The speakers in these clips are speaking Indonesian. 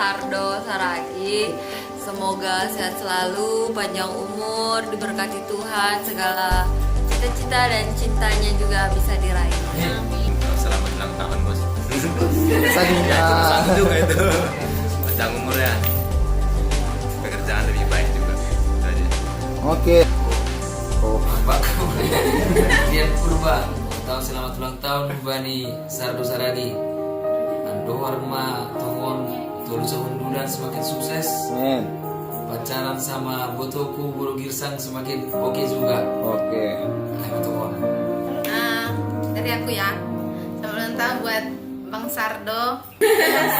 Sardo Saragi. Semoga sehat selalu, panjang umur, diberkati Tuhan, segala cita-cita dan cintanya juga bisa diraih. Amin. Selamat ulang tahun bos. Sadina. Sama juga itu. Panjang umur ya. Pekerjaan lebih baik juga. Itu aja. Oke. Oh, Pak Dian Purba, tahun selamat ulang tahun Bani Sardo Saragi. Ando Warma Tongon tulus undulan semakin sukses. men. Pacaran sama botoku Boro Girsang semakin oke juga. Oke. Ayo Tongon. Dari aku ya, selamat ulang tahun buat Bang Sardo.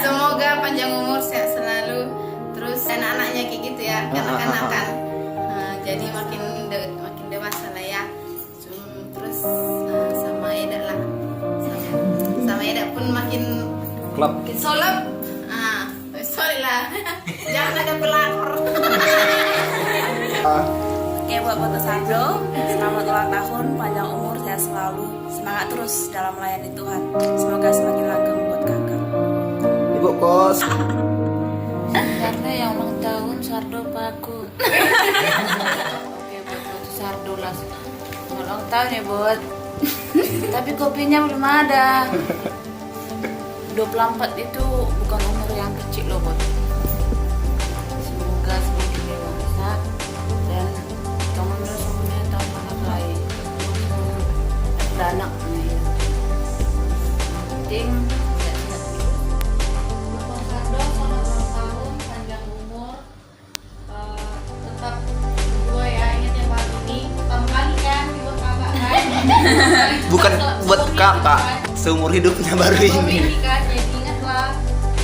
Semoga panjang umur, sehat selalu. Terus anak-anaknya kayak gitu ya, kanak-kanak kan. Jadi makin dewasa lah ya. Terus sama Eda lah, sama Eda pun makin Klub. solid. Sorry lah, jangan ada pelakor. Oke, buat Boto Sardo, selamat ulang tahun, panjang umur, sehat selalu, semangat terus dalam melayani Tuhan. Semoga semakin langgeng buat kakak. Ibu kos. Karena yang ulang tahun Sardo Paku. Oke, buat Boto Sardo lah. Ulang tahun ya, Bot. Tapi kopinya belum ada. 24 itu bukan umur yang kecil loh, Bot. Semoga semakin dewasa dan kamu semuanya tahun anak lain. Ada anak nih. Penting sehat-sehat dulu. Bang Sardo, selamat ulang tahun, panjang umur. Tetap berdua ya, ingat yang paling ini. Pertama kali kan dibuat kakak kan. Bukan buat kakak, seumur hidupnya baru ini. Kan, jadi ingatlah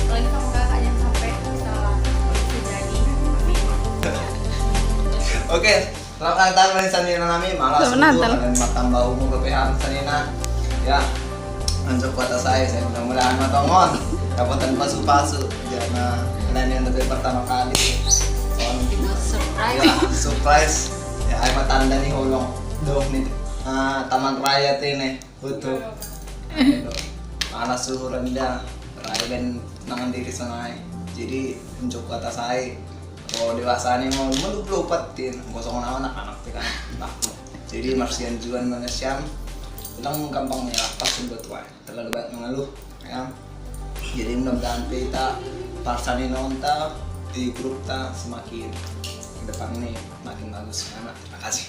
kalau ini sama kakak jangan sampai salah terjadi. Oke, selamat ulang tahun Bani Sanina nami. Malah sungguh kalian tambah umur kepehan Sanina. Ya, untuk kata saya mudah-mudahan matongon dapatan pasu-pasu. Jangan kalian yang lebih pertama kali. Surprise. Ya, surprise. Ya, ay matanda nih hulong. Dong nih. Taman Raya ini butuh. Panas suhu rendah, raya dan nangan diri sengai. Jadi untuk kata saya, kalau dewasa nih mau melupatin, kosong anak-anak kan takut. Jadi marsian juga Malaysia, bilang gampang menyerah pas buat wae, terlalu banyak mengeluh, ya. Jadi mudah-mudahan kita parsani nonton di grup kita semakin ke depan ini makin bagus. Terima kasih.